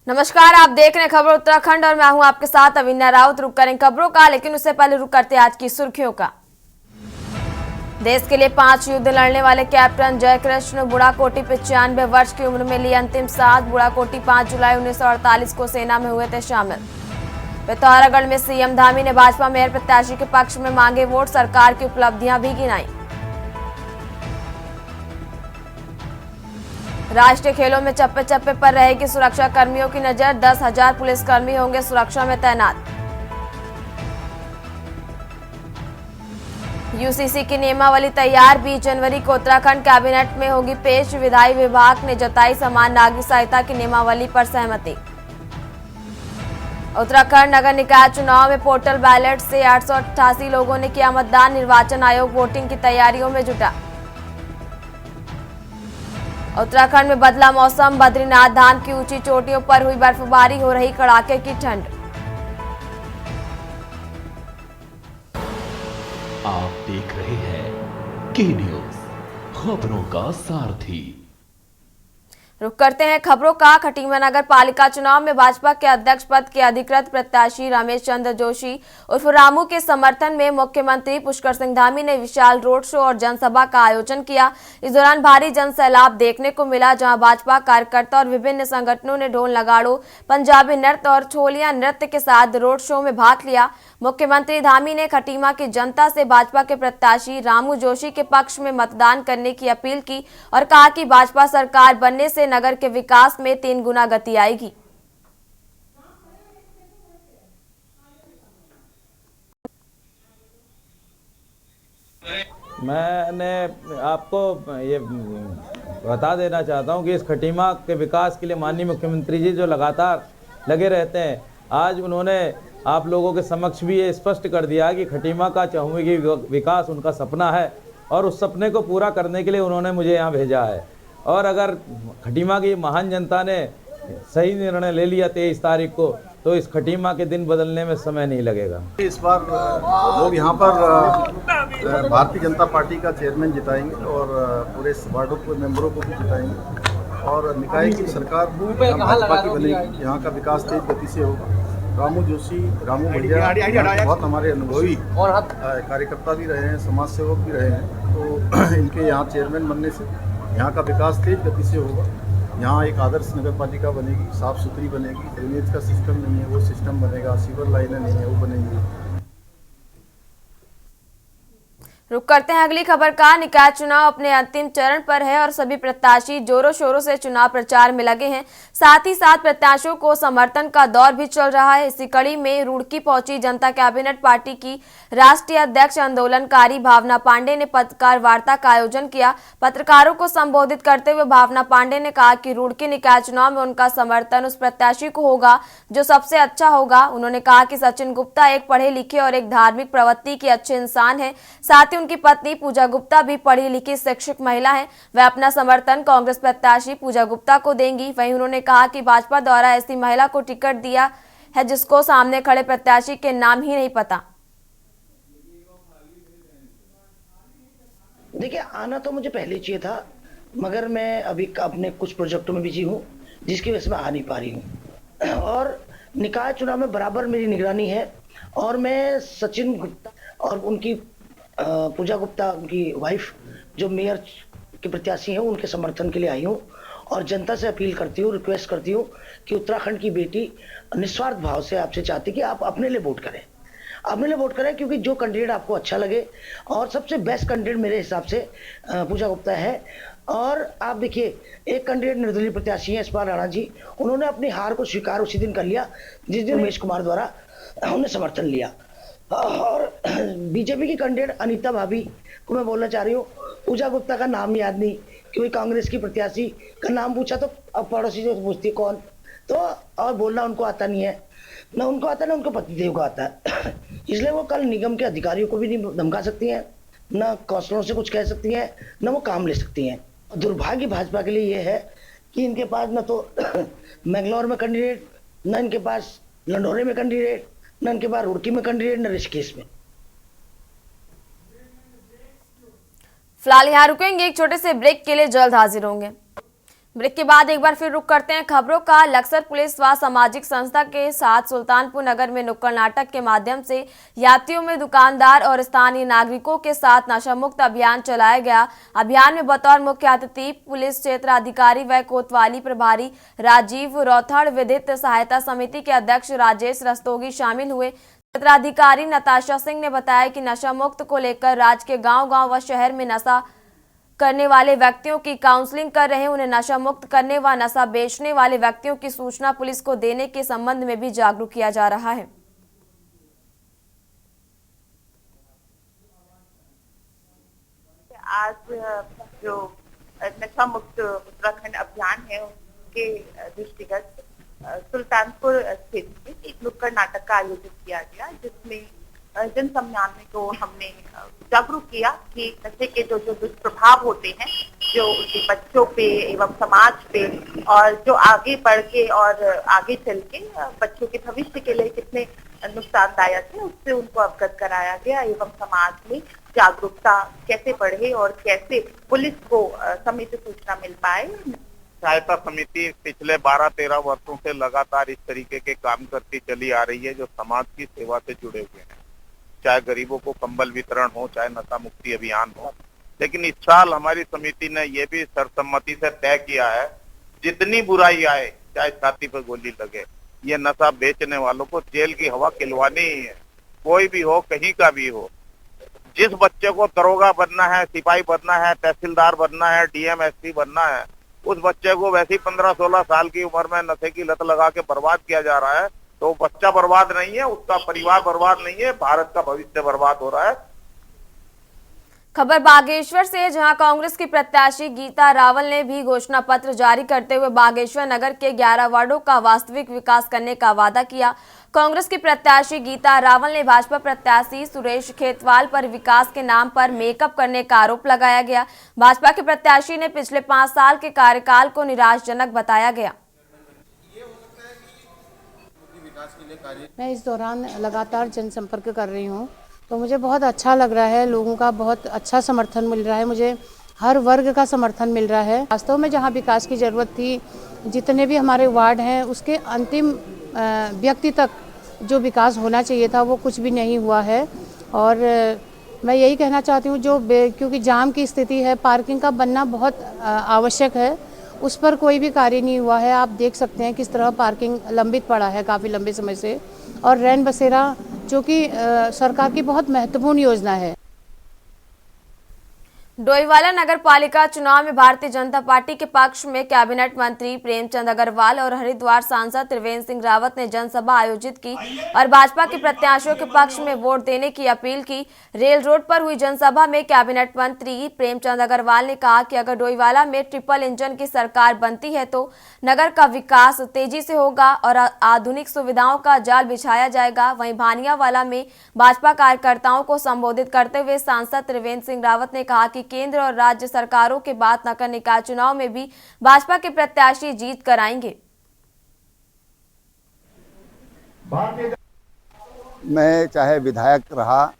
नमस्कार, आप देख रहे हैं खबर उत्तराखंड और मैं हूं आपके साथ अविन्या राउत। रुक करें खबरों का, लेकिन उससे पहले रुक करते हैं आज की सुर्खियों का। देश के लिए 5 युद्ध लड़ने वाले कैप्टन जयकृष्ण बुढ़ाकोटी 95 वर्ष की उम्र में लिए अंतिम सांस। बुढ़ाकोटी 5 जुलाई 1948 को सेना में हुए थे शामिल। पिथौरागढ़ में सीएम धामी ने भाजपा मेयर प्रत्याशी के पक्ष में मांगे वोट, सरकार की उपलब्धियां भी गिनाई। राष्ट्रीय खेलों में चप्पे चप्पे पर रहेगी सुरक्षा कर्मियों की नजर, 10,000 पुलिसकर्मी होंगे सुरक्षा में तैनात। यूसीसी की नियमावली तैयार, 20 जनवरी को उत्तराखंड कैबिनेट में होगी पेश। विधायी विभाग ने जताई समान नागरिक सहायता की नियमावली पर सहमति। उत्तराखंड नगर निकाय चुनाव में पोर्टल बैलेट से 888 लोगों ने किया मतदान। निर्वाचन आयोग वोटिंग की तैयारियों में जुटा। उत्तराखंड में बदला मौसम, बद्रीनाथ धाम की ऊंची चोटियों पर हुई बर्फबारी, हो रही कड़ाके की ठंड। आप देख रहे हैं के न्यूज, खबरों का सारथी। रुक करते हैं खबरों का। खटीमा नगर पालिका चुनाव में भाजपा के अध्यक्ष पद के अधिकृत प्रत्याशी रमेश चंद्र जोशी उर्फ रामू के समर्थन में मुख्यमंत्री पुष्कर सिंह धामी ने विशाल रोड शो और जनसभा का आयोजन किया। इस दौरान भारी जनसैलाब देखने को मिला, जहां भाजपा कार्यकर्ता और विभिन्न संगठनों ने ढोल नगाड़ों, पंजाबी नृत्य और छोलिया नृत्य के साथ रोड शो में भाग लिया। मुख्यमंत्री धामी ने खटीमा की जनता से भाजपा के प्रत्याशी रामू जोशी के पक्ष में मतदान करने की अपील की और कहा कि भाजपा सरकार बनने से नगर के विकास में 3 गुना गति आएगी। मैंने आपको ये बता देना चाहता हूं कि इस खटीमा के विकास के लिए माननीय मुख्यमंत्री जी जो लगातार लगे रहते हैं, आज उन्होंने आप लोगों के समक्ष भी ये स्पष्ट कर दिया कि खटीमा का चहुमुखी विकास उनका सपना है और उस सपने को पूरा करने के लिए उन्होंने मुझे यहाँ भेजा है। और अगर खटीमा की महान जनता ने सही निर्णय ले लिया 23 तारीख को, तो इस खटीमा के दिन बदलने में समय नहीं लगेगा। इस बार लोग यहाँ पर भारतीय जनता पार्टी का चेयरमैन जिताएंगे और पूरे वार्डों के मेंबरों को भी जिताएंगे और निकाय की सरकार भाजपा की बनेगी। यहाँ का विकास तेज गति से होगा। रामू भैया बहुत हमारे अनुभवी कार्यकर्ता भी रहे हैं, समाज सेवक भी रहे हैं, तो इनके यहाँ चेयरमैन बनने से यहाँ का विकास तेज गति से होगा। यहाँ एक आदर्श नगर पालिका बनेगी, साफ सुथरी बनेगी, ड्रेनेज का सिस्टम नहीं है वो सिस्टम बनेगा, सीवर लाइनें नहीं है वो बनेंगी। रुक करते हैं अगली खबर का। निकाय चुनाव अपने अंतिम चरण पर है और सभी प्रत्याशी जोरों शोरों से चुनाव प्रचार में लगे हैं। साथ ही साथ प्रत्याशियों को समर्थन का दौर भी चल रहा है। इसी कड़ी में रुड़की पहुंची जनता कैबिनेट पार्टी की राष्ट्रीय अध्यक्ष आंदोलनकारी भावना पांडे ने पत्रकार वार्ता का आयोजन किया। पत्रकारों को संबोधित करते हुए भावना पांडे ने कहा कि रुड़की निकाय चुनाव में उनका समर्थन उस प्रत्याशी को होगा जो सबसे अच्छा होगा। उन्होंने कहा कि सचिन गुप्ता एक पढ़े लिखे और एक धार्मिक प्रवृत्ति के अच्छे इंसान है। साथ उनकी पत्नी पूजा गुप्ता भी पढ़ी लिखी शिक्षित महिला है। वह अपना समर्थन कांग्रेस प्रत्याशी पूजा गुप्ता को देंगी। वहीं उन्होंने कहा कि भाजपा द्वारा ऐसी महिला को टिकट दिया है जिसको सामने खड़े प्रत्याशी के नाम ही नहीं पता। देखिए, आना तो मुझे पहले चाहिए था, मगर मैं अभी अपने कुछ प्रोजेक्टों में बिजी हूँ जिसकी वजह से मैं आ नहीं पा रही हूँ। और निकाय चुनाव में बराबर मेरी निगरानी है और मैं सचिन गुप्ता और उनकी पूजा गुप्ता, उनकी वाइफ जो मेयर के प्रत्याशी हैं, उनके समर्थन के लिए आई हूँ और जनता से अपील करती हूँ, रिक्वेस्ट करती हूँ कि उत्तराखंड की बेटी निस्वार्थ भाव से आपसे चाहती कि आप अपने लिए वोट करें, अपने लिए वोट करें, क्योंकि जो कैंडिडेट आपको अच्छा लगे और सबसे बेस्ट कैंडिडेट मेरे हिसाब से पूजा गुप्ता है। और आप देखिए, एक कैंडिडेट निर्दलीय प्रत्याशी हैं इस बार राणा जी, उन्होंने अपनी हार को स्वीकार उसी दिन कर लिया जिस दिन रमेश कुमार द्वारा उन्हें समर्थन लिया। और बीजेपी की कैंडिडेट अनीता भाभी को मैं बोलना चाह रही हूँ, पूजा गुप्ता का नाम याद नहीं, क्योंकि कांग्रेस की प्रत्याशी का नाम पूछा तो अब पड़ोसी से पूछती कौन, तो और बोलना उनको आता नहीं है, न उनको आता है न उनको पतिदेव को आता है। इसलिए वो कल निगम के अधिकारियों को भी नहीं धमका सकती हैं, न काउंसलरों से कुछ कह सकती हैं, न वो काम ले सकती हैं। दुर्भाग्य भाजपा के लिए ये है कि इनके पास न तो मैंगलोर में कैंडिडेट, न इनके पास लंडोरे में कैंडिडेट, न इनके पास रुड़की में कैंडिडेट, न ऋषिकेश में। फिलहाल यहाँ रुकेंगे, एक छोटे से ब्रेक के लिए जल्द हाजिर होंगे। ब्रेक के बाद एक बार फिर रुक करते हैं खबरों का। लक्सर पुलिस व सामाजिक संस्था के साथ सुल्तानपुर नगर में नुक्कड़ नाटक के माध्यम से यात्रियों में दुकानदार और स्थानीय नागरिकों के साथ नशा मुक्त अभियान चलाया गया। अभियान में बतौर मुख्य अतिथि पुलिस क्षेत्र अधिकारी व कोतवाली प्रभारी राजीव रौथड़, विधिक सहायता समिति के अध्यक्ष राजेश रस्तोगी शामिल हुए। क्षेत्राधिकारी नताशा सिंह ने बताया कि नशा मुक्त को लेकर राज्य के गाँव-गाँव व शहर में नशा करने वाले व्यक्तियों की काउंसलिंग कर रहे हैं। उन्हें नशा मुक्त करने व नशा बेचने वाले व्यक्तियों की सूचना पुलिस को देने के संबंध में भी जागरूक किया जा रहा है। आज जो नशा मुक्त उत्तराखंड अभियान है उसके दृष्टिगत सुल्तानपुर क्षेत्र में एक नुक्कड़ नाटक का आयोजित किया गया, जिसमें जन समझाने को हमने जागरूक किया कि नशे के जो दुष्प्रभाव होते हैं जो उनके बच्चों पे एवं समाज पे, और जो आगे बढ़ के और आगे चल के बच्चों के भविष्य के लिए कितने नुकसानदायक है, उससे उनको अवगत कराया गया एवं समाज में जागरूकता कैसे बढ़े और कैसे पुलिस को समय से सूचना मिल पाए। सहायता समिति पिछले 12-13 वर्षों से लगातार इस तरीके के काम करती चली आ रही है, जो समाज की सेवा से जुड़े हुए हैं। चाहे गरीबों को कंबल वितरण हो, चाहे नशा मुक्ति अभियान हो। लेकिन इस साल हमारी समिति ने यह भी सर्वसम्मति से तय किया है, जितनी बुराई आए, चाहे छाती पर गोली लगे, ये नशा बेचने वालों को जेल की हवा खिलवानी ही है। कोई भी हो, कहीं का भी हो। जिस बच्चे को दरोगा बनना है, सिपाही बनना है, तहसीलदार बनना है, डीएम एसपी बनना है, उस बच्चे को वैसे ही 15-16 साल की उम्र में नशे की लत लगा के बर्बाद किया जा रहा है। तो बच्चा बर्बाद नहीं है, उसका परिवार बर्बाद नहीं है, भारत का भविष्य बर्बाद हो रहा है। खबर बागेश्वर से, जहां कांग्रेस की प्रत्याशी गीता रावल ने भी घोषणा पत्र जारी करते हुए बागेश्वर नगर के 11 वार्डों का वास्तविक विकास करने का वादा किया। कांग्रेस की प्रत्याशी गीता रावल ने भाजपा प्रत्याशी सुरेश खेतवाल पर विकास के नाम पर मेकअप करने का आरोप लगाया गया। भाजपा के प्रत्याशी ने पिछले 5 साल के कार्यकाल को निराशाजनक बताया गया। मैं इस दौरान लगातार जनसंपर्क कर रही हूँ, तो मुझे बहुत अच्छा लग रहा है। लोगों का बहुत अच्छा समर्थन मिल रहा है, मुझे हर वर्ग का समर्थन मिल रहा है। वास्तव में जहाँ विकास की ज़रूरत थी, जितने भी हमारे वार्ड हैं, उसके अंतिम व्यक्ति तक जो विकास होना चाहिए था वो कुछ भी नहीं हुआ है। और मैं यही कहना चाहती हूँ, क्योंकि जाम की स्थिति है, पार्किंग का बनना बहुत आवश्यक है, उस पर कोई भी कार्य नहीं हुआ है। आप देख सकते हैं किस तरह पार्किंग लंबित पड़ा है काफ़ी लंबे समय से। और रैन बसेरा, जो कि सरकार की बहुत महत्वपूर्ण योजना है। डोईवाला नगर पालिका चुनाव में भारतीय जनता पार्टी के पक्ष में कैबिनेट मंत्री प्रेमचंद अग्रवाल और हरिद्वार सांसद त्रिवेंद्र सिंह रावत ने जनसभा आयोजित की और भाजपा के प्रत्याशियों के पक्ष में वोट देने की अपील की। रेल रोड पर हुई जनसभा में कैबिनेट मंत्री प्रेमचंद अग्रवाल ने कहा कि अगर डोईवाला में ट्रिपल इंजन की सरकार बनती है तो नगर का विकास तेजी से होगा और आधुनिक सुविधाओं का जाल बिछाया जाएगा। वहीं भानियावाला में भाजपा कार्यकर्ताओं को संबोधित करते हुए सांसद त्रिवेंद्र सिंह रावत ने कहा कि केंद्र और राज्य सरकारों के बाद नगर निकाय चुनाव में भी भाजपा के प्रत्याशी जीत कर आएंगे। मैं चाहे विधायक रहा,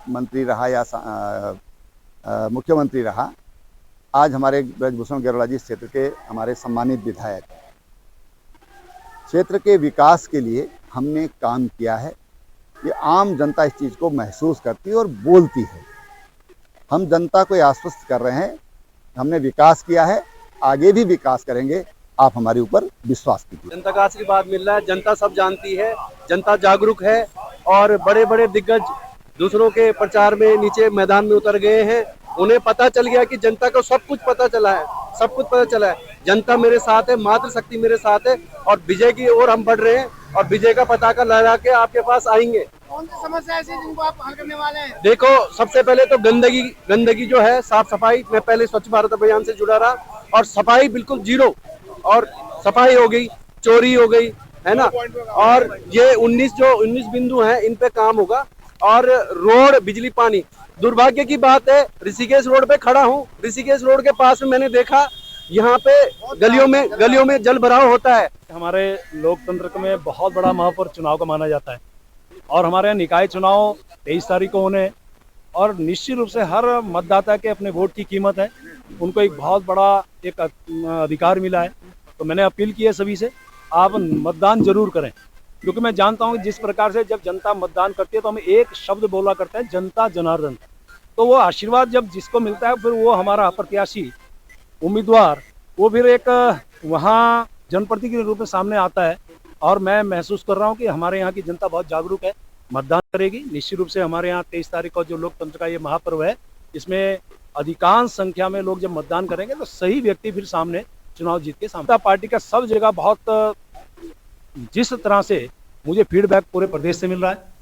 मंत्री रहा या मुख्यमंत्री रहा, आज हमारे ब्रजभूषण गेरोला जी क्षेत्र के हमारे सम्मानित विधायक, क्षेत्र के विकास के लिए हमने काम किया है। ये आम जनता इस चीज़ को महसूस करती है और बोलती है। हम जनता को आश्वस्त कर रहे हैं, हमने विकास किया है, आगे भी विकास करेंगे। आप हमारे ऊपर विश्वास कीजिए। जनता का आशीर्वाद मिल रहा है, जनता सब जानती है, जनता जागरूक है और बड़े बड़े दिग्गज दूसरों के प्रचार में नीचे मैदान में उतर गए हैं। उन्हें पता चल गया कि जनता को सब कुछ पता चला है, सब कुछ पता चला है। जनता मेरे साथ है, मातृशक्ति मेरे साथ है और विजय की ओर हम बढ़ रहे हैं और विजय का पताका लहरा के आपके पास आएंगे। कौन सी समस्या ऐसी जिनको आप हल करने वाले हैं? देखो, सबसे पहले तो गंदगी जो है, साफ सफाई। मैं पहले स्वच्छ भारत अभियान से जुड़ा रहा और सफाई बिल्कुल जीरो, और सफाई हो गई, चोरी हो गई, है ना। और ये 19 बिंदु हैं, इन पे काम होगा। और रोड, बिजली, पानी। दुर्भाग्य की बात है, ऋषिकेश रोड पे खड़ा हूँ, ऋषिकेश रोड के पास में मैंने देखा यहाँ पे गलियों में जल भराव होता है। हमारे लोकतंत्र में बहुत बड़ा महत्व चुनाव का माना जाता है और हमारे यहाँ निकाय चुनाव 23 तारीख को होने और निश्चित रूप से हर मतदाता के अपने वोट की कीमत है। उनको एक बहुत बड़ा एक अधिकार मिला है। तो मैंने अपील की है सभी से, आप मतदान जरूर करें, क्योंकि मैं जानता हूँ जिस प्रकार से जब जनता मतदान करती है तो हमें एक शब्द बोला करता है, जनता जनार्दन। तो वो आशीर्वाद जब जिसको मिलता है, फिर वो हमारा प्रत्याशी उम्मीदवार वो फिर एक वहाँ जनप्रतिनिधि के रूप में सामने आता है। और मैं महसूस कर रहा हूँ कि हमारे यहाँ की जनता बहुत जागरूक है, मतदान करेगी। निश्चित रूप से हमारे यहाँ 23 तारीख को जो लोकतंत्र का ये महापर्व है, इसमें अधिकांश संख्या में लोग जब मतदान करेंगे तो सही व्यक्ति फिर सामने चुनाव जीत के सामने। पार्टी का सब जगह बहुत जिस तरह से मुझे फीडबैक पूरे प्रदेश से मिल रहा है।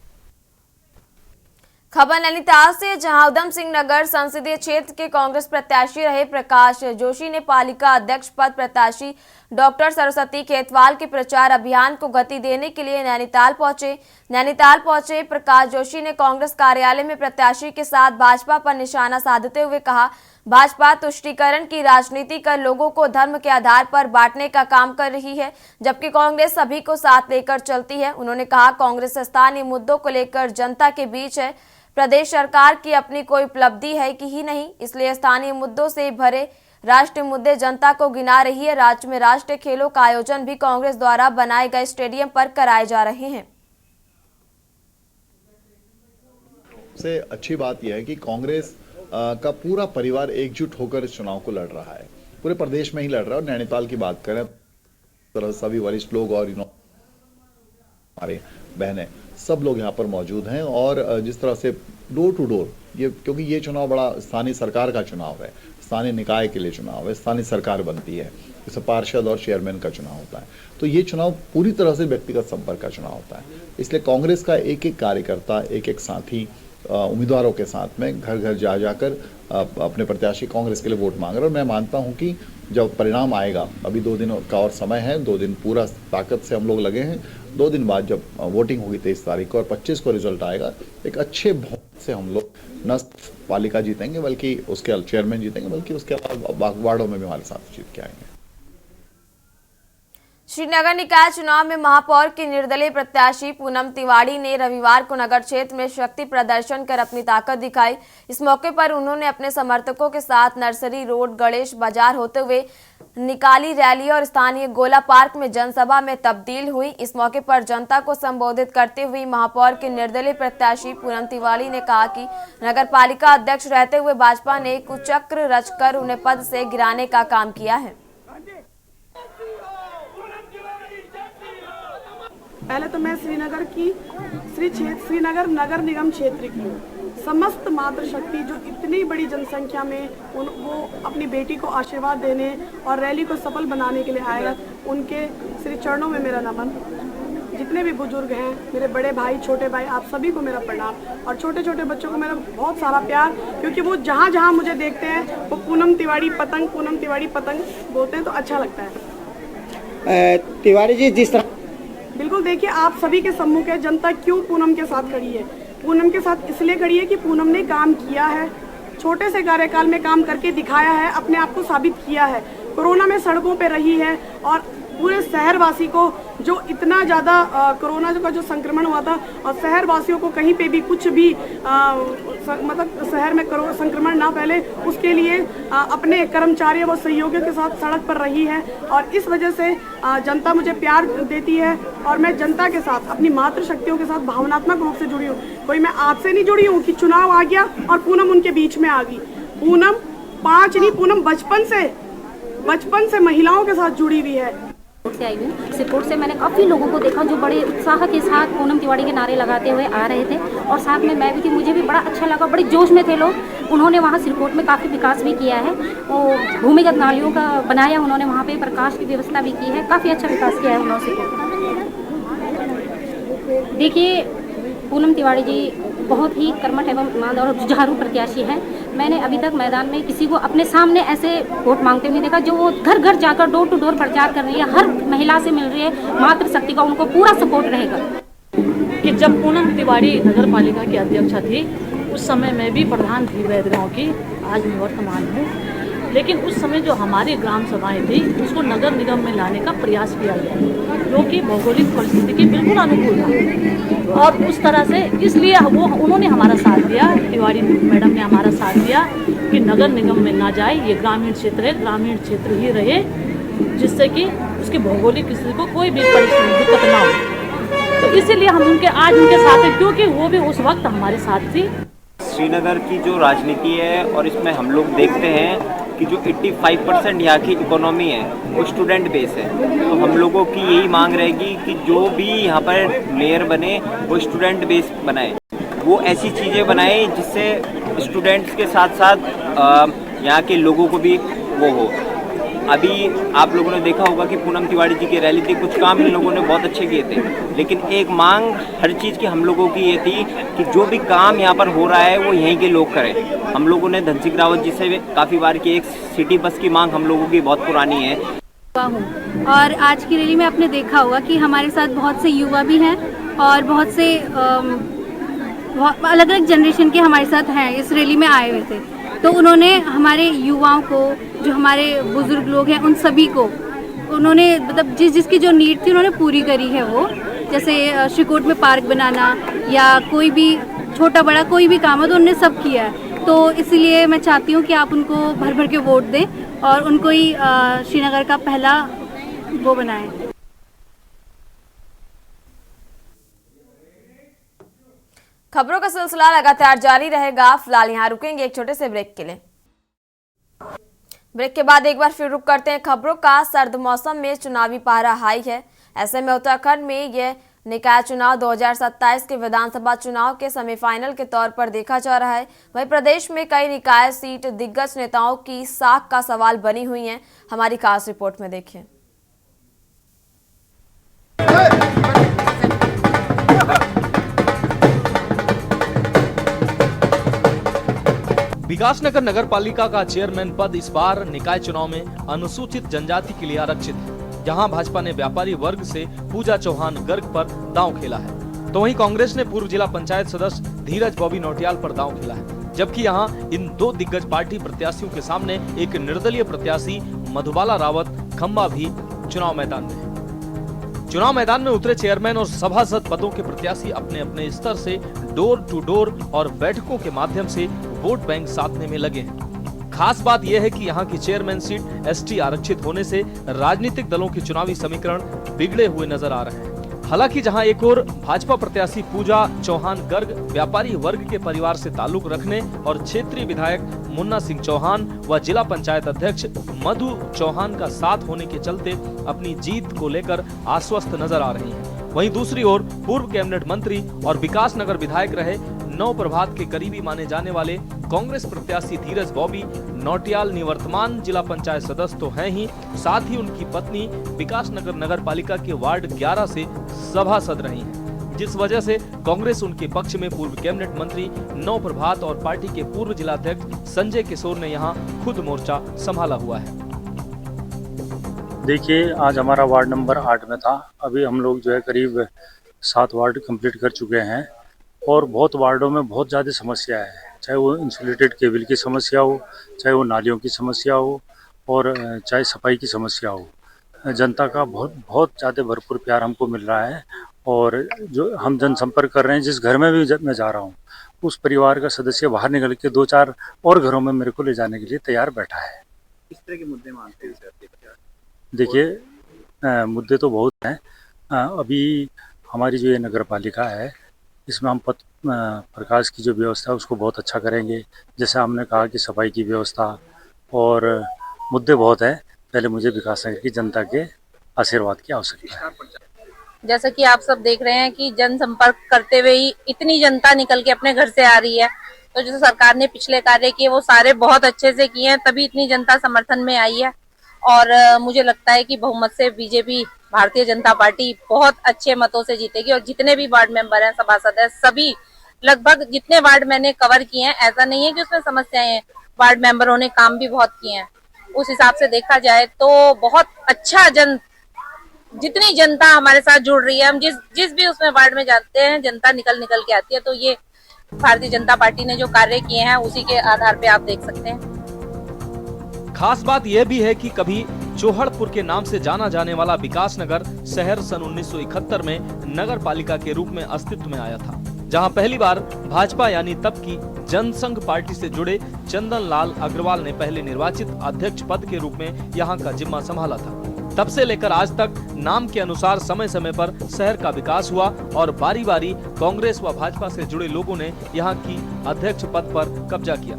खबर नैनीताल से, जहां उधम सिंह नगर संसदीय क्षेत्र के कांग्रेस प्रत्याशी रहे प्रकाश जोशी ने पालिका अध्यक्ष पद प्रत्याशी डॉक्टर सरस्वती खेतवाल के प्रचार अभियान को गति देने के लिए नैनीताल पहुंचे प्रकाश जोशी ने कांग्रेस कार्यालय में प्रत्याशी के साथ भाजपा पर निशाना साधते हुए कहा, भाजपा तुष्टीकरण की राजनीति कर लोगों को धर्म के आधार पर बांटने का काम कर रही है, जबकि कांग्रेस सभी को साथ लेकर चलती है। उन्होंने कहा, कांग्रेस स्थानीय मुद्दों को लेकर जनता के बीच है। प्रदेश सरकार की अपनी कोई उपलब्धि है कि ही नहीं, इसलिए स्थानीय मुद्दों से भरे राष्ट्रीय मुद्दे जनता को गिना रही है। राज्य में राष्ट्रीय खेलों का आयोजन भी कांग्रेस द्वारा बनाए गए स्टेडियम पर कराए जा रहे हैं। सबसे अच्छी बात यह है कि कांग्रेस का पूरा परिवार एकजुट होकर इस चुनाव को लड़ रहा है, पूरे प्रदेश में ही लड़ रहा है। और नैनीताल की बात करें तो सभी वरिष्ठ लोग और हमारे बहनें सब लोग यहाँ पर मौजूद हैं। और जिस तरह से डोर टू डोर ये, क्योंकि ये चुनाव बड़ा स्थानीय सरकार का चुनाव है, स्थानीय निकाय के लिए चुनाव है, स्थानीय सरकार बनती है, जैसे पार्षद और चेयरमैन का चुनाव होता है, तो ये चुनाव पूरी तरह से व्यक्तिगत संपर्क का चुनाव होता है। इसलिए कांग्रेस का एक एक कार्यकर्ता, एक एक साथी उम्मीदवारों के साथ में घर घर जा जाकर अपने प्रत्याशी कांग्रेस के लिए वोट मांग रहे हैं। और मैं मानता हूं कि जब परिणाम आएगा, अभी 2 दिन का और समय है, 2 दिन पूरा ताकत से हम लोग लगे हैं। 2 दिन बाद जब वोटिंग होगी 23 तारीख को और 25 को रिजल्ट आएगा, एक अच्छे बहुमत से हम लोग न पालिका जीतेंगे बल्कि उसके चेयरमैन जीतेंगे, बल्कि उसके अलावा वार्डों में भी हमारे साथ जीत के आएंगे। श्रीनगर निकाय चुनाव में महापौर की निर्दलीय प्रत्याशी पूनम तिवाड़ी ने रविवार को नगर क्षेत्र में शक्ति प्रदर्शन कर अपनी ताकत दिखाई। इस मौके पर उन्होंने अपने समर्थकों के साथ नर्सरी रोड, गणेश बाजार होते हुए निकाली रैली और स्थानीय गोला पार्क में जनसभा में तब्दील हुई। इस मौके पर जनता को संबोधित करते हुए महापौर के निर्दलीय प्रत्याशी पूनम तिवाड़ी ने कहा कि नगर पालिका अध्यक्ष रहते हुए भाजपा ने कुचक्र रचकर उन्हें पद से गिराने का काम किया है। पहले तो मैं श्रीनगर नगर निगम क्षेत्र की समस्त मातृशक्ति जो इतनी बड़ी जनसंख्या में वो अपनी बेटी को आशीर्वाद देने और रैली को सफल बनाने के लिए आएगा, उनके श्री चरणों में मेरा नमन। जितने भी बुजुर्ग हैं, मेरे बड़े भाई, छोटे भाई, आप सभी को मेरा प्रणाम। और छोटे छोटे बच्चों को मेरा बहुत सारा प्यार, क्योंकि वो जहाँ जहाँ मुझे देखते हैं वो पूनम तिवाड़ी पतंग बोलते हैं, तो अच्छा लगता है। तिवारी जी, जिस तरह बिल्कुल देखिए, आप सभी के सम्मुख है, जनता क्यों पूनम के साथ खड़ी है। पूनम के साथ इसलिए खड़ी है कि पूनम ने काम किया है, छोटे से कार्यकाल में काम करके दिखाया है, अपने आप को साबित किया है। कोरोना में सड़कों पे रही है और पूरे शहरवासी को जो इतना ज़्यादा कोरोना का जो संक्रमण हुआ था और शहरवासियों को कहीं पे भी कुछ भी मतलब शहर में संक्रमण ना फैले, उसके लिए अपने कर्मचारियों व सहयोगियों के साथ सड़क पर रही है। और इस वजह से जनता मुझे प्यार देती है और मैं जनता के साथ, अपनी मातृशक्तियों के साथ भावनात्मक रूप से जुड़ी हूँ। कोई मैं आज से नहीं जुड़ी हूँ कि चुनाव आ गया और पूनम उनके बीच में आ गई। पूनम 5 नहीं, पूनम बचपन से महिलाओं के साथ जुड़ी हुई है। से आई हूँ सिरपुर से। मैंने काफ़ी लोगों को देखा जो बड़े उत्साह के साथ पूनम तिवाड़ी के नारे लगाते हुए आ रहे थे और साथ में मैं भी थी। मुझे भी बड़ा अच्छा लगा, बड़े जोश में थे लोग। उन्होंने वहाँ सिरकोट में काफ़ी विकास भी किया है, वो भूमिगत नालियों का बनाया उन्होंने, वहाँ पे प्रकाश की व्यवस्था भी की है, काफ़ी अच्छा विकास किया है उन्होंने सिरकोट। देखिए, पूनम तिवाड़ी जी बहुत ही कर्मठ एवं ईमानदार और जुझारू प्रत्याशी हैं। मैंने अभी तक मैदान में किसी को अपने सामने ऐसे वोट मांगते हुए देखा, जो वो घर घर जाकर डोर टू डोर प्रचार कर रही है, हर महिला से मिल रही है, मातृशक्ति का उनको पूरा सपोर्ट रहेगा। कि जब पूनम तिवाड़ी नगर पालिका की अध्यक्षा थी, उस समय मैं भी प्रधान थी वैद गाँव की, आज मैं वर्तमान हूँ। लेकिन उस समय जो हमारी ग्राम सभाएँ थी, उसको नगर निगम में लाने का प्रयास किया गया, जो कि भौगोलिक परिस्थिति के बिल्कुल अनुकूल था। और उस तरह से इसलिए उन्होंने हमारा साथ दिया, तिवारी मैडम ने हमारा साथ दिया कि नगर निगम में ना जाए, ये ग्रामीण क्षेत्र है, ग्रामीण क्षेत्र ही रहे, जिससे कि उसकी भौगोलिक स्थिति को कोई भी परेशानी दिक्कत ना हो। तो इसीलिए हम आज उनके साथ हैं, क्योंकि वो भी उस वक्त हमारे साथ थी। श्रीनगर की जो राजनीति है और इसमें हम लोग देखते हैं कि जो 85% यहाँ की इकोनॉमी है वो स्टूडेंट बेस है। तो हम लोगों की यही मांग रहेगी कि जो भी यहाँ पर मेयर बने वो स्टूडेंट बेस बनाए, वो ऐसी चीज़ें बनाए जिससे स्टूडेंट्स के साथ साथ यहाँ के लोगों को भी वो हो। अभी आप लोगों ने देखा होगा कि पूनम तिवारी जी की रैली थी, कुछ काम इन लोगों ने बहुत अच्छे किए थे, लेकिन एक मांग हर चीज़ की हम लोगों की ये थी कि जो भी काम यहाँ पर हो रहा है वो यहीं के लोग करें। हम लोगों ने धन सिंह रावत जी से काफ़ी बार की एक सिटी बस की मांग हम लोगों की बहुत पुरानी है। और आज की रैली में आपने देखा होगा कि हमारे साथ बहुत से युवा भी हैं और बहुत से अलग अलग जनरेशन के हमारे साथ हैं, इस रैली में आए हुए थे। तो उन्होंने हमारे युवाओं को, जो हमारे बुजुर्ग लोग हैं, उन सभी को उन्होंने मतलब जिसकी जो नीड थी उन्होंने पूरी करी है। वो जैसे श्रीकोट में पार्क बनाना या कोई भी छोटा बड़ा कोई भी काम है तो उन्होंने सब किया है। तो इसलिए मैं चाहती हूँ कि आप उनको भर भर के वोट दें और उनको ही श्रीनगर का पहला वो बनाएं। खबरों का सिलसिला लगातार जारी रहेगा। फिलहाल यहाँ रुकेंगे एक छोटे से ब्रेक के लिए। ब्रेक के बाद एक बार फिर रुक करते हैं खबरों का। सर्द मौसम में चुनावी पारा हाई है। ऐसे में उत्तराखंड में यह निकाय चुनाव 2027 के विधानसभा चुनाव के सेमीफाइनल के तौर पर देखा जा रहा है। वहीं प्रदेश में कई निकाय सीट दिग्गज नेताओं की साख का सवाल बनी हुई है। हमारी खास रिपोर्ट में देखिए। विकासनगर नगर पालिका का चेयरमैन पद इस बार निकाय चुनाव में अनुसूचित जनजाति के लिए आरक्षित है। जहां भाजपा ने व्यापारी वर्ग से पूजा चौहान गर्ग पर दांव खेला है, तो वहीं कांग्रेस ने पूर्व जिला पंचायत सदस्य धीरज बॉबी नौटियाल पर दांव खेला है। जबकि यहां इन दो दिग्गज पार्टी प्रत्याशियों के सामने एक निर्दलीय प्रत्याशी मधुबाला रावत खम्बा भी चुनाव मैदान में है। चुनाव मैदान में उतरे चेयरमैन और सभासद पदों के प्रत्याशी अपने अपने स्तर से डोर टू डोर और बैठकों के माध्यम से वोट बैंक साधने में लगे हैं। खास बात यह है कि यहाँ की चेयरमैन सीट एसटी आरक्षित होने से राजनीतिक दलों के चुनावी समीकरण बिगड़े हुए नजर आ रहे हैं। हालांकि जहां एक ओर भाजपा प्रत्याशी पूजा चौहान गर्ग व्यापारी वर्ग के परिवार से ताल्लुक रखने और क्षेत्रीय विधायक मुन्ना सिंह चौहान व जिला पंचायत अध्यक्ष मधु चौहान का साथ होने के चलते अपनी जीत को लेकर आश्वस्त नजर आ रही हैं। वहीं दूसरी ओर पूर्व कैबिनेट मंत्री और विकासनगर विधायक रहे नव प्रभात के करीबी माने जाने वाले कांग्रेस प्रत्याशी धीरज बॉबी नौटियाल निवर्तमान जिला पंचायत सदस्य तो हैं ही, साथ ही उनकी पत्नी विकासनगर नगर पालिका के वार्ड 11 से सभासद रही हैं, जिस वजह से कांग्रेस उनके पक्ष में पूर्व कैबिनेट मंत्री नव प्रभात और पार्टी के पूर्व जिलाध्यक्ष संजय किशोर ने यहां खुद मोर्चा संभाला हुआ है। देखिए, आज हमारा वार्ड नंबर 8 में था। अभी हम लोग जो है करीब 7 वार्ड कंप्लीट कर चुके हैं और बहुत वार्डों में बहुत ज़्यादा समस्या है, चाहे वो इंसुलेटेड केबल की समस्या हो, चाहे वो नालियों की समस्या हो और चाहे सफाई की समस्या हो। जनता का बहुत ज़्यादा भरपूर प्यार हमको मिल रहा है और जो हम जनसंपर्क कर रहे हैं, जिस घर में भी मैं जा रहा हूँ उस परिवार का सदस्य बाहर निकल के 2-4 और घरों में मेरे को ले जाने के लिए तैयार बैठा है। किस तरह के मुद्दे मानते हैं सर? देखिए, मुद्दे तो बहुत हैं। अभी हमारी जो ये नगर पालिका है इसमें हम पथ प्रकाश की जो व्यवस्था है उसको बहुत अच्छा करेंगे। जैसे हमने कहा कि सफाई की व्यवस्था और मुद्दे बहुत हैं। पहले मुझे विकासनगर की जनता के आशीर्वाद की आवश्यकता है। जैसा कि आप सब देख रहे हैं कि जनसंपर्क करते हुए ही इतनी जनता निकल के अपने घर से आ रही है, तो जो सरकार ने पिछले कार्य किए वो सारे बहुत अच्छे से किए हैं, तभी इतनी जनता समर्थन में आई है। और मुझे लगता है कि बहुमत से बीजेपी भारतीय जनता पार्टी बहुत अच्छे मतों से जीतेगी और जितने भी वार्ड मेंबर हैं, सभासद हैं, सभी लगभग जितने वार्ड मैंने कवर किए हैं, ऐसा नहीं है कि उसमें समस्याएं हैं, वार्ड मेंबरों ने काम भी बहुत किए हैं। उस हिसाब से देखा जाए तो बहुत अच्छा जितनी जनता हमारे साथ जुड़ रही है, हम जिस भी उसमें वार्ड में जाते हैं जनता निकल के आती है, तो ये भारतीय जनता पार्टी ने जो कार्य किए हैं उसी के आधार पे आप देख सकते हैं। खास बात यह भी है कि कभी चोहड़पुर के नाम से जाना जाने वाला विकास नगर शहर सन 1971 में नगर पालिका के रूप में अस्तित्व में आया था, जहां पहली बार भाजपा यानी तब की जनसंघ पार्टी से जुड़े चंदन लाल अग्रवाल ने पहले निर्वाचित अध्यक्ष पद के रूप में यहां का जिम्मा संभाला था। तब से लेकर आज तक नाम के अनुसार समय समय पर शहर का विकास हुआ और बारी बारी कांग्रेस व भाजपा से जुड़े लोगों ने यहां की अध्यक्ष पद पर कब्जा किया।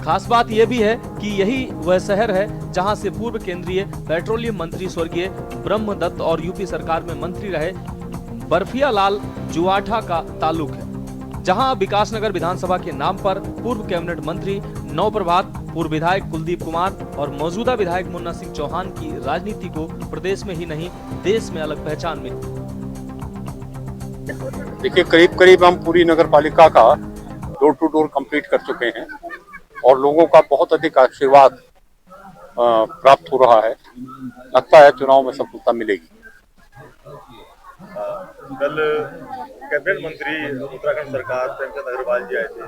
खास बात यह भी है कि यही वह शहर है जहां से पूर्व केंद्रीय पेट्रोलियम मंत्री स्वर्गीय ब्रह्मदत्त और यूपी सरकार में मंत्री रहे बर्फिया लाल जुआठा का ताल्लुक है, जहां विकासनगर विधानसभा के नाम पर पूर्व कैबिनेट मंत्री नवप्रभात, पूर्व विधायक कुलदीप कुमार और मौजूदा विधायक मुन्ना सिंह चौहान की राजनीति को प्रदेश में ही नहीं देश में अलग पहचान मिली। देखिए, करीब करीब हम पूरी नगर पालिका का डोर टू डोर कंप्लीट कर चुके हैं और लोगों का बहुत अधिक आशीर्वाद प्राप्त हो रहा है। लगता है चुनाव में सफलता मिलेगी। कल कैबिनेट मंत्री उत्तराखंड सरकार प्रेमचंद अग्रवाल जी आए थे,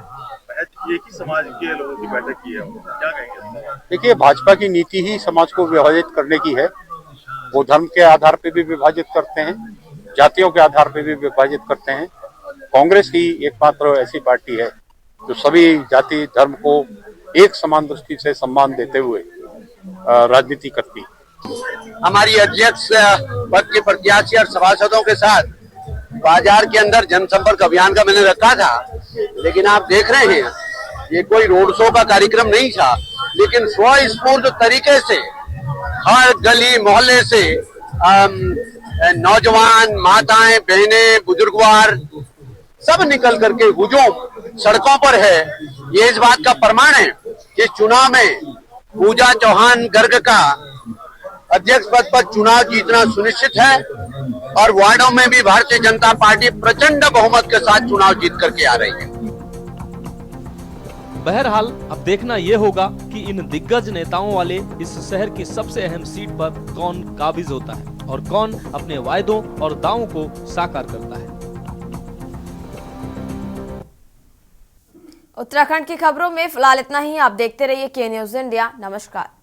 एक ही समाज के लोगों की बैठक की है, क्या कहेंगे? देखिए, भाजपा की नीति ही समाज को विभाजित करने की है। वो धर्म के आधार पे भी विभाजित करते हैं, जातियों के आधार पे भी विभाजित करते हैं। कांग्रेस ही एकमात्र ऐसी पार्टी है जो सभी जाति धर्म को एक समान दृष्टि से सम्मान देते हुए राजनीति करती है। हमारी अध्यक्ष पद के प्रत्याशी और सभासदों के साथ बाजार के अंदर जनसंपर्क अभियान का मैंने रखा था, लेकिन आप देख रहे हैं ये कोई रोड शो का कार्यक्रम नहीं था, लेकिन स्वस्फूर्त तरीके से हर गली मोहल्ले से नौजवान, माताएं, बहनें, बुजुर्गवार सब निकल करके हुजूम सड़कों पर है। ये इस बात का प्रमाण है कि चुनाव में पूजा चौहान गर्ग का अध्यक्ष पद पर चुनाव जीतना सुनिश्चित है और वार्डों में भी भारतीय जनता पार्टी प्रचंड बहुमत के साथ चुनाव जीत करके आ रही है। बहरहाल अब देखना ये होगा कि इन दिग्गज नेताओं वाले इस शहर की सबसे अहम सीट पर कौन काबिज होता है और कौन अपने वायदों और दावों को साकार करता है। उत्तराखंड की खबरों में फिलहाल इतना ही। आप देखते रहिए के न्यूज़ इंडिया। नमस्कार।